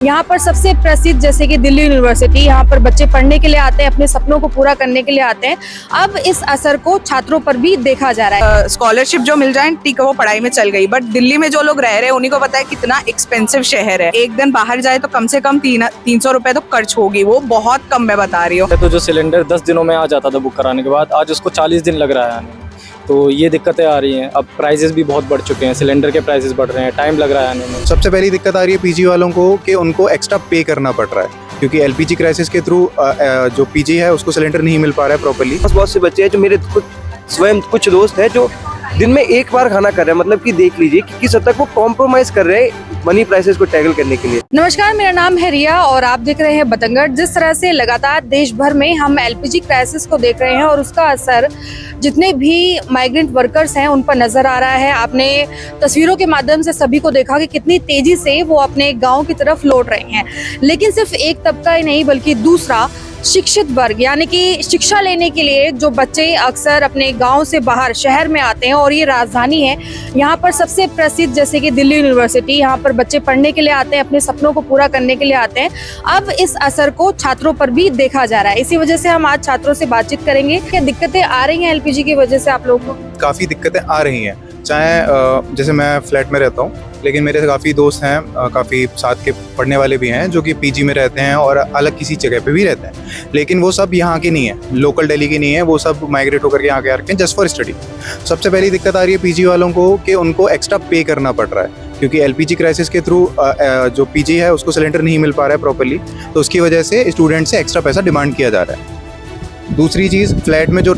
यहाँ पर सबसे प्रसिद्ध जैसे कि दिल्ली यूनिवर्सिटी, यहाँ पर बच्चे पढ़ने के लिए आते हैं, अपने सपनों को पूरा करने के लिए आते हैं। अब इस असर को छात्रों पर भी देखा जा रहा है। स्कॉलरशिप जो मिल जाए ठीक है, वो पढ़ाई में चल गई, बट दिल्ली में जो लोग रह रहे हैं उन्हीं को पता है कितना एक्सपेंसिव शहर है। एक दिन बाहर जाए तो कम से कम 300 रुपए तो खर्च होगी, वो बहुत कम मैं बता रही हूँ। तो जो सिलेंडर 10 दिनों में आ जाता था बुक कराने के बाद, आज उसको 40 दिन लग रहा है आने में। तो ये दिक्कतें आ रही हैं। अब प्राइसेस भी बहुत बढ़ चुके हैं, सिलेंडर के प्राइसेस बढ़ रहे हैं, टाइम लग रहा है आने में। सबसे पहली दिक्कत आ रही है पीजी वालों को कि उनको एक्स्ट्रा पे करना पड़ रहा है, क्योंकि एलपीजी क्राइसिस के थ्रू जो पीजी है उसको सिलेंडर नहीं मिल पा रहा है प्रॉपर्ली। बहुत से बच्चे हैं जो मेरे स्वयं कुछ दोस्त हैं जो दिन में एक बार खाना कर रहे हैं, मतलब कि देख लीजिए कि किस हद तक वो कॉम्प्रोमाइज कर रहे हैं मनी प्राइसेस को टैकल करने के लिए। नमस्कार, मेरा नाम है रिया और आप देख रहे हैं बतंगड़। जिस तरह से लगातार देश भर में हम एलपीजी क्राइसिस को देख रहे हैं और उसका असर जितने भी माइग्रेंट वर्कर्स हैं उन पर नजर आ रहा है। आपने तस्वीरों के माध्यम से सभी को देखा कि कितनी तेजी से वो अपने गाँव की तरफ लौट रहे हैं। लेकिन सिर्फ एक तबका ही नहीं बल्कि दूसरा शिक्षित वर्ग, यानी कि शिक्षा लेने के लिए जो बच्चे अक्सर अपने गांव से बाहर शहर में आते हैं और ये राजधानी है, यहाँ पर सबसे प्रसिद्ध जैसे कि दिल्ली यूनिवर्सिटी, यहाँ पर बच्चे पढ़ने के लिए आते हैं, अपने सपनों को पूरा करने के लिए आते हैं। अब इस असर को छात्रों पर भी देखा जा रहा है। इसी वजह से हम आज छात्रों से बातचीत करेंगे। क्या दिक्कतें आ रही हैं एलपीजी की वजह से आप लोगों को? काफ़ी दिक्कतें आ रही हैं, चाहे जैसे मैं फ्लैट में रहता हूँ, लेकिन मेरे काफ़ी दोस्त हैं, काफ़ी साथ के पढ़ने वाले भी हैं जो कि पीजी में रहते हैं और अलग किसी जगह पे भी रहते हैं, लेकिन वो सब यहाँ के नहीं है, लोकल दिल्ली के नहीं है, वो सब माइग्रेट होकर के यहाँ के आ रखे हैं जस्ट फॉर स्टडी। सबसे पहली दिक्कत आ रही है पीजी वालों को कि उनको एक्स्ट्रा पे करना पड़ रहा है, क्योंकि एलपीजी क्राइसिस के थ्रू जो पीजी है उसको सिलेंडर नहीं मिल पा रहा है प्रॉपर्ली, तो उसकी वजह से स्टूडेंट से एक्स्ट्रा पैसा डिमांड किया जा रहा है। दूसरी चीज़, फ्लैट में जो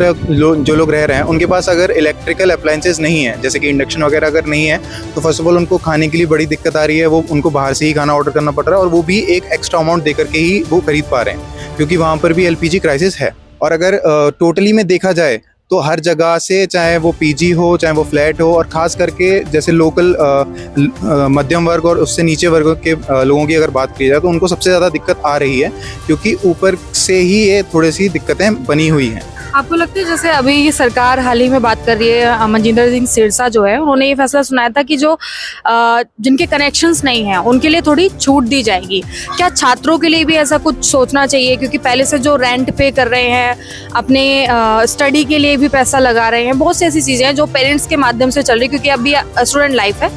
लोग रह रहे हैं उनके पास अगर इलेक्ट्रिकल अप्लायंसेस नहीं है, जैसे कि इंडक्शन वगैरह अगर नहीं है, तो फर्स्ट ऑफ ऑल उनको खाने के लिए बड़ी दिक्कत आ रही है। वो उनको बाहर से ही खाना ऑर्डर करना पड़ रहा है और वो भी एक एक्स्ट्रा अमाउंट दे करके ही वो खरीद पा रहे हैं, क्योंकि वहाँ पर भी एलपीजी क्राइसिस है। और अगर टोटली में देखा जाए तो हर जगह से, चाहे वो पीजी हो चाहे वो फ्लैट हो, और ख़ास करके जैसे लोकल मध्यम वर्ग और उससे नीचे वर्ग के लोगों की अगर बात की जाए तो उनको सबसे ज़्यादा दिक्कत आ रही है, क्योंकि ऊपर से ही ये थोड़ी सी दिक्कतें बनी हुई हैं। आपको लगता है जैसे अभी ये सरकार हाल ही में बात कर रही है, मनजिंदर सिंह सिरसा जो है उन्होंने ये फैसला सुनाया था कि जो जिनके कनेक्शंस नहीं हैं उनके लिए थोड़ी छूट दी जाएगी। क्या छात्रों के लिए भी ऐसा कुछ सोचना चाहिए, क्योंकि पहले से जो रेंट पे कर रहे हैं, अपने स्टडी के लिए भी पैसा लगा रहे हैं, बहुत सी ऐसी चीज़ें हैं जो पेरेंट्स के माध्यम से चल रही, क्योंकि अभी स्टूडेंट लाइफ है,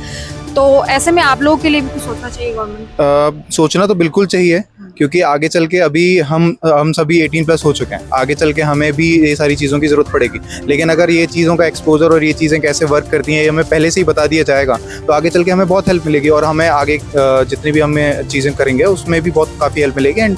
तो ऐसे में आप लोगों के लिए भी कुछ सोचना चाहिए गवर्नमेंट? सोचना तो बिल्कुल चाहिए, क्योंकि आगे चल के अभी हम सभी 18+ हो चुके हैं, आगे चल के हमें भी ये सारी चीज़ों की ज़रूरत पड़ेगी। लेकिन अगर ये चीज़ों का एक्सपोजर और ये चीज़ें कैसे वर्क करती हैं ये हमें पहले से ही बता दिया जाएगा, तो आगे चल के हमें बहुत हेल्प मिलेगी और हमें आगे जितनी भी हमें चीज़ें करेंगे उसमें भी बहुत काफ़ी हेल्प मिलेगी, एंड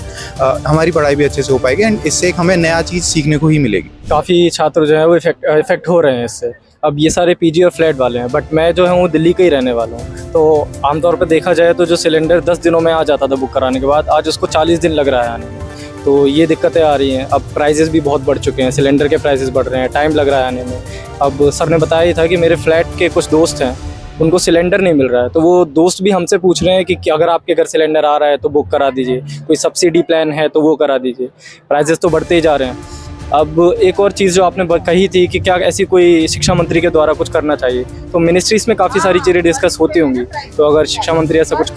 हमारी पढ़ाई भी अच्छे से हो पाएगी, एंड इससे एक हमें नया चीज़ सीखने को ही मिलेगी। काफ़ी छात्र जो हैं वो इफेक्ट हो रहे हैं इससे। अब ये सारे पीजी और फ्लैट वाले हैं, बट मैं जो है वो दिल्ली का ही रहने वाला हूँ। तो आमतौर पर देखा जाए तो जो सिलेंडर 10 दिनों में आ जाता था बुक कराने के बाद, आज उसको 40 दिन लग रहा है आने में। तो ये दिक्कतें आ रही हैं। अब प्राइसेस भी बहुत बढ़ चुके हैं, सिलेंडर के प्राइसेस बढ़ रहे हैं, टाइम लग रहा है आने में। अब सर ने बताया ही था कि मेरे फ्लैट के कुछ दोस्त हैं, उनको सिलेंडर नहीं मिल रहा है, तो वो दोस्त भी हमसे पूछ रहे हैं कि अगर आपके घर सिलेंडर आ रहा है तो बुक करा दीजिए, कोई सब्सिडी प्लान है तो वो करा दीजिए। प्राइसेस तो बढ़ते ही जा रहे हैं। अब एक और चीज़ जो आपने कही थी कि क्या ऐसी कोई शिक्षा मंत्री के द्वारा कुछ करना चाहिए, तो मिनिस्ट्रीज़ में काफ़ी सारी चीज़ें डिस्कस होती होंगी, तो अगर शिक्षा मंत्री ऐसा कुछ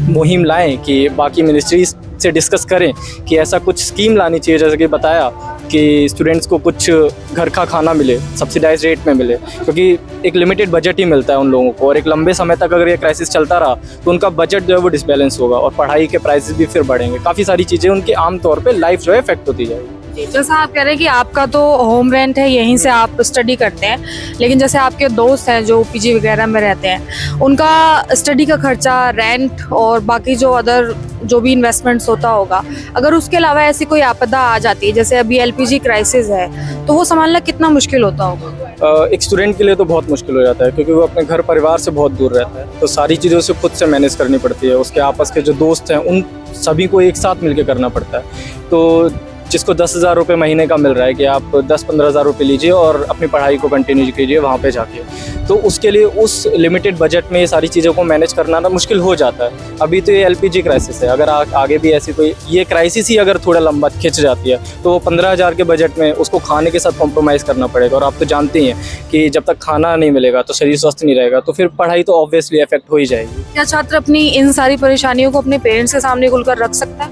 मुहिम लाएं कि बाकी मिनिस्ट्रीज से डिस्कस करें कि ऐसा कुछ स्कीम लानी चाहिए, जैसे कि बताया कि स्टूडेंट्स को कुछ घर का खाना मिले, सब्सिडाइज रेट में मिले, क्योंकि एक लिमिटेड बजट ही मिलता है उन लोगों को, और एक लंबे समय तक अगर ये क्राइसिस चलता रहा तो उनका बजट जो है वो डिसबैलेंस होगा और पढ़ाई के प्राइसेस भी फिर बढ़ेंगे। काफ़ी सारी चीज़ें उनकी आमतौर पर लाइफ जो है इफेक्ट होती जाएगी। जैसा आप कह रहे हैं कि आपका तो होम रेंट है, यहीं से आप स्टडी करते हैं, लेकिन जैसे आपके दोस्त हैं जो पीजी वगैरह में रहते हैं, उनका स्टडी का खर्चा, रेंट और बाकी जो अदर जो भी इन्वेस्टमेंट्स होता होगा, अगर उसके अलावा ऐसी कोई आपदा आ जाती है जैसे अभी एलपीजी क्राइसिस है, तो वो संभालना कितना मुश्किल होता होगा? एक स्टूडेंट के लिए तो बहुत मुश्किल हो जाता है, क्योंकि वो अपने घर परिवार से बहुत दूर रहता है, तो सारी चीज़ें उसे खुद से मैनेज करनी पड़ती है। उसके आपस के जो दोस्त हैं उन सभी को एक साथ मिलकर करना पड़ता है। तो जिसको 10,000 रुपये महीने का मिल रहा है कि आप 10-15 हज़ार रुपये लीजिए और अपनी पढ़ाई को कंटिन्यू कीजिए वहाँ पे जाके, तो उसके लिए उस लिमिटेड बजट में ये सारी चीज़ों को मैनेज करना ना मुश्किल हो जाता है। अभी तो ये एलपीजी क्राइसिस है, अगर आगे भी ऐसी कोई ये क्राइसिस ही अगर थोड़ा लंबा खिंच जाती है तो वो 15,000 के बजट में उसको खाने के साथ कॉम्प्रोमाइज़ करना पड़ेगा। और आप तो जानते ही हैं कि जब तक खाना नहीं मिलेगा तो शरीर स्वस्थ नहीं रहेगा, तो फिर पढ़ाई तो ऑब्वियसली इफेक्ट हो ही जाएगी। क्या छात्र अपनी इन सारी परेशानियों को अपने पेरेंट्स के सामने खुलकर रख सकता है?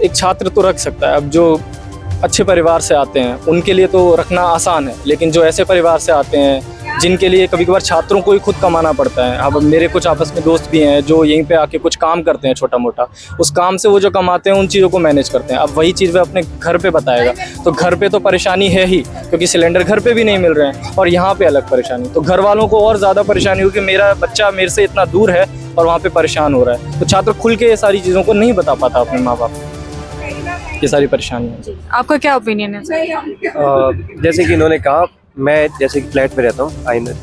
एक छात्र तो रख सकता है। अब जो अच्छे परिवार से आते हैं उनके लिए तो रखना आसान है, लेकिन जो ऐसे परिवार से आते हैं जिनके लिए कभी कभार छात्रों को ही खुद कमाना पड़ता है। अब मेरे कुछ आपस में दोस्त भी हैं जो यहीं पे आके कुछ काम करते हैं छोटा मोटा, उस काम से वो जो कमाते हैं उन चीज़ों को मैनेज करते हैं। अब वही चीज़ वे अपने घर पे बताएगा तो घर पे तो परेशानी है ही, क्योंकि सिलेंडर घर पे भी नहीं मिल रहे हैं और यहाँ पे अलग परेशानी, तो घर वालों को और ज़्यादा परेशानी हो कि मेरा बच्चा मेरे से इतना दूर है और वहाँ पे परेशान हो रहा है। तो छात्र खुल के ये सारी चीज़ों को नहीं बता पाता अपने माँ बाप को, ये सारी परेशानियाँ। आपका क्या ओपिनियन है? जैसे कि इन्होंने कहा, मैं जैसे कि फ्लैट में रहता हूँ आइंदर,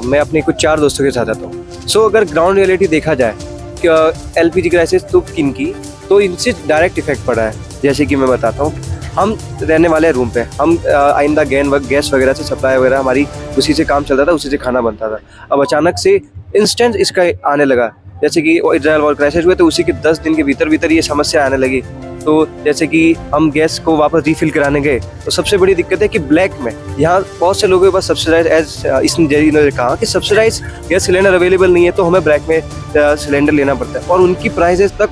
मैं अपने कुछ 4 दोस्तों के साथ रहता हूँ। सो अगर ग्राउंड रियलिटी देखा जाए कि एलपीजी क्राइसिस तो किनकी, तो इनसे डायरेक्ट इफेक्ट पड़ा है। जैसे कि मैं बताता हूँ, हम रहने वाले रूम पे, हम आइंदा गैस वगैरह से सप्लाई वगैरह हमारी उसी से काम चलता था, उसी से खाना बनता था। अब अचानक से इंस्टेंट इसका आने लगा, जैसे कि इजराइल वॉर क्राइसिस हुए तो उसी के 10 दिन के भीतर ये समस्या आने लगी। तो जैसे कि हम गैस को वापस रिफिल कराने गए तो सबसे बड़ी दिक्कत है कि ब्लैक में यहाँ बहुत से लोगों के पास सब्सिडाइज इन्होंने कहा कि सब्सिडाइज गैस सिलेंडर अवेलेबल नहीं है, तो हमें ब्लैक में सिलेंडर लेना पड़ता है और उनकी प्राइसेस तक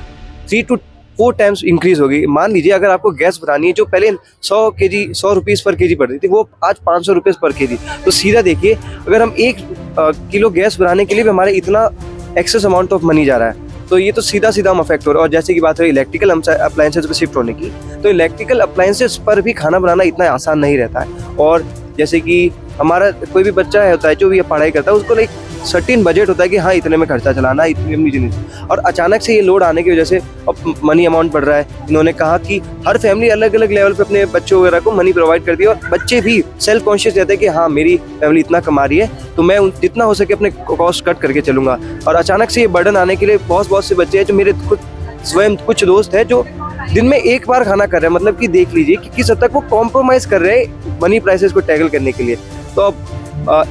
3 to 4 टाइम्स इंक्रीज हो गई। मान लीजिए अगर आपको गैस भरानी है जो पहले 100 रुपीज़ पर केजी पड़ती थी, वो आज 500 रुपये पर केजी। तो सीधा देखिए, अगर हम 1 किलो गैस भराने के लिए भी हमारे इतना एक्सेस अमाउंट ऑफ मनी जा रहा है, तो ये तो सीधा हम अफेक्ट हो रहा है। और जैसे कि बात रही इलेक्ट्रिकल अप्लायंसेज पे शिफ्ट होने की, तो इलेक्ट्रिकल अप्लायंसेज पर भी खाना बनाना इतना आसान नहीं रहता है। और जैसे कि हमारा कोई भी बच्चा होता है जो भी पढ़ाई करता है, उसको एक सर्टेन बजट होता है कि हाँ इतने में खर्चा चलाना, इतनी अपनी जिंदगी, और अचानक से ये लोड आने की वजह से अब मनी अमाउंट बढ़ रहा है। इन्होंने कहा कि हर फैमिली अलग अलग लेवल पे अपने बच्चों वगैरह को मनी प्रोवाइड करती है और बच्चे भी सेल्फ कॉन्शियस रहते हैं कि हाँ मेरी फैमिली इतना कमा रही है तो मैं जितना हो सके अपने कॉस्ट कट करके चलूंगा। और अचानक से ये बर्डन आने के लिए बहुत से बच्चे हैं जो मेरे स्वयं कुछ दोस्त हैं जो दिन में एक बार खाना कर रहे हैं। मतलब कि देख लीजिए कि किस हद तक वो कॉम्प्रोमाइज़ कर रहे हैं मनी प्राइसेस को टैकल करने के लिए। तो अब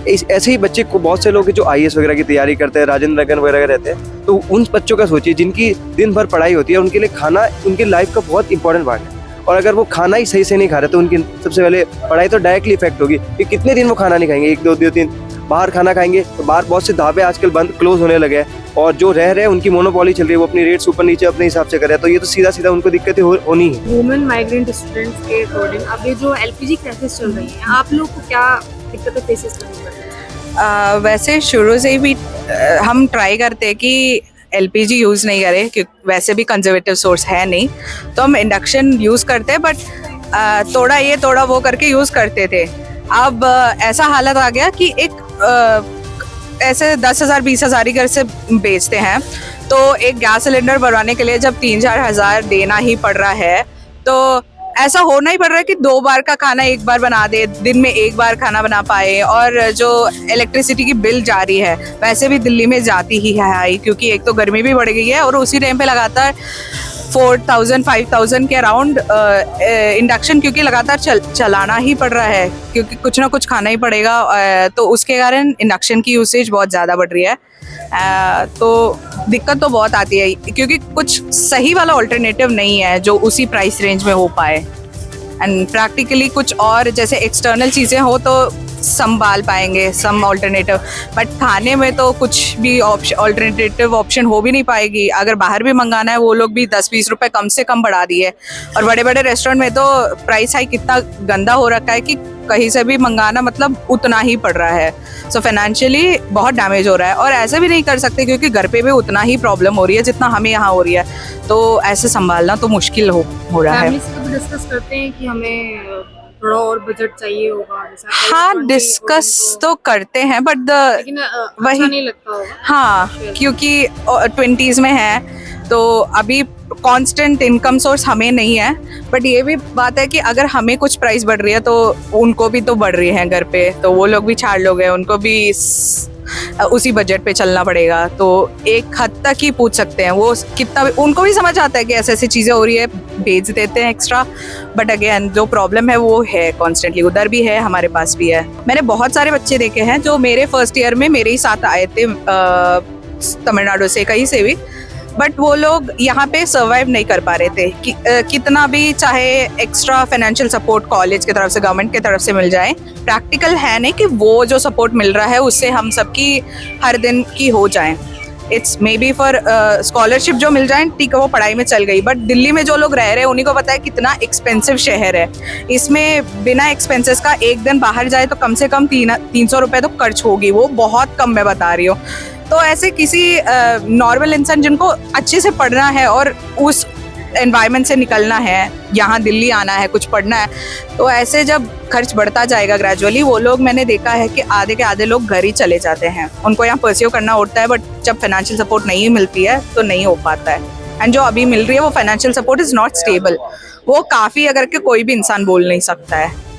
ऐसे ही बच्चे को बहुत से लोग जो IAS वगैरह की तैयारी करते हैं, राजेंद्र नगर वगैरह रहते हैं, तो उन बच्चों का सोचिए जिनकी दिन भर पढ़ाई होती है, उनके लिए खाना उनकी लाइफ का बहुत इंपॉर्टेंट पार्ट है। और अगर वो खाना ही सही से नहीं खा रहे तो उनकी सबसे पहले पढ़ाई तो डायरेक्टली इफेक्ट होगी कि कितने दिन वो खाना नहीं खाएंगे, 1 2 दिन बाहर खाना खाएंगे। तो बाहर बहुत से ढाबे आजकल बंद क्लोज होने लगे हैं और जो रह रहे हैं उनकी मोनोपॉली चल रही है, वो अपनी रेट्स ऊपर नीचे अपने हिसाब से कर रहे हैं। तो ये तो सीधा उनको दिक्कतें होनी है। वुमेन माइग्रेंट स्टूडेंट्स के अकॉर्डिंग अब ये जो LPG क्राइसिस चल रही है, आप लोग को क्या दिक्कतें फेसेस करनी पड़ रही है? वैसे शुरू से ही हम ट्राई करते हैं कि LPG यूज़ नहीं करें, क्योंकि वैसे भी कंजर्वेटिव सोर्स है नहीं, तो हम इंडक्शन यूज़ करते हैं, बट थोड़ा ये थोड़ा वो करके यूज़ करते थे। अब ऐसा हालत आ गया कि ऐसे 10,000 20,000 ही घर से बेचते हैं, तो एक गैस सिलेंडर भरवाने के लिए जब 3-4 हज़ार देना ही पड़ रहा है, तो ऐसा होना ही पड़ रहा है कि 2 बार का खाना 1 बार बना दे, दिन में 1 बार खाना बना पाए। और जो इलेक्ट्रिसिटी की बिल जा रही है वैसे भी दिल्ली में जाती ही है हाई, क्योंकि एक तो गर्मी भी बढ़ गई है और उसी टाइम पे लगातार 4,000-5,000 के अराउंड इंडक्शन क्योंकि लगातार चलाना ही पड़ रहा है, क्योंकि कुछ ना कुछ खाना ही पड़ेगा, तो उसके कारण इंडक्शन की यूसेज बहुत ज़्यादा बढ़ रही है। तो दिक्कत तो बहुत आती है, क्योंकि कुछ सही वाला ऑल्टरनेटिव नहीं है जो उसी प्राइस रेंज में हो पाए। एंड प्रैक्टिकली कुछ और जैसे एक्सटर्नल चीज़ें हो तो संभाल पाएंगे सम ऑल्टरनेटिव, बट खाने में तो कुछ भी ऑल्टरनेटिव ऑप्शन हो भी नहीं पाएगी। अगर बाहर भी मंगाना है, वो लोग भी 10-20 रुपए कम से कम बढ़ा दिए, और बड़े बड़े रेस्टोरेंट में तो प्राइस हाइक इतना गंदा हो रखा है कि कहीं से भी मंगाना मतलब उतना ही पड़ रहा है। सो फाइनेंशियली बहुत डैमेज हो रहा है, और ऐसे भी नहीं कर सकते क्योंकि घर पे भी उतना ही प्रॉब्लम हो रही है जितना हमें यहाँ हो रही है, तो ऐसे संभालना तो मुश्किल हो रहा है। फैमिली से कभी डिस्कस करते हैं कि हमें थोड़ा और बजट चाहिए होगा? हाँ, डिस्कस तो करते हैं, बट लेकिन वही अच्छा नहीं लगता होगा। हाँ, क्योंकि 20s में है तो अभी कांस्टेंट इनकम सोर्स हमें नहीं है, बट ये भी बात है कि अगर हमें कुछ प्राइस बढ़ रही है तो उनको भी तो बढ़ रही है घर पे, तो वो लोग भी 4 लोग हैं, उनको भी उसी बजट पे चलना पड़ेगा। तो एक हद तक ही पूछ सकते हैं वो, कितना उनको भी समझ आता है कि ऐसी ऐसी चीज़ें हो रही है, भेज देते हैं एक्स्ट्रा। बट अगेन जो प्रॉब्लम है वो है कॉन्स्टेंटली, उधर भी है हमारे पास भी है। मैंने बहुत सारे बच्चे देखे हैं जो मेरे फर्स्ट ईयर में मेरे ही साथ आए थे तमिलनाडु से, कहीं से भी, बट वो लोग यहाँ पे सर्वाइव नहीं कर पा रहे थे कितना भी चाहे एक्स्ट्रा फाइनेंशियल सपोर्ट कॉलेज की तरफ से, गवर्नमेंट की तरफ से मिल जाए, प्रैक्टिकल है नहीं कि वो जो सपोर्ट मिल रहा है उससे हम सबकी हर दिन की हो जाए। It's may be for scholarship जो मिल जाए, ठीक है, वो पढ़ाई में चल गई, बट दिल्ली में जो लोग रह रहे हैं उन्हीं को पता है कितना एक्सपेंसिव शहर है। इसमें बिना एक्सपेंसेस का एक दिन बाहर जाए तो कम से कम 300 रुपये तो खर्च होगी, वो बहुत कम मैं बता रही हूँ। तो ऐसे किसी नॉर्मल इंसान जिनको अच्छे से पढ़ना है और उस एनवायरनमेंट से निकलना है, यहाँ दिल्ली आना है, कुछ पढ़ना है, तो ऐसे जब खर्च बढ़ता जाएगा ग्रेजुअली, वो लोग मैंने देखा है कि आधे के आधे लोग घर ही चले जाते हैं। उनको यहाँ परस्यू करना होता है, बट जब फाइनेंशियल सपोर्ट नहीं मिलती है तो नहीं हो पाता है। एंड जो अभी मिल रही है वो financial support is not stable, वो काफ़ी अगर के कोई भी इंसान बोल नहीं सकता है।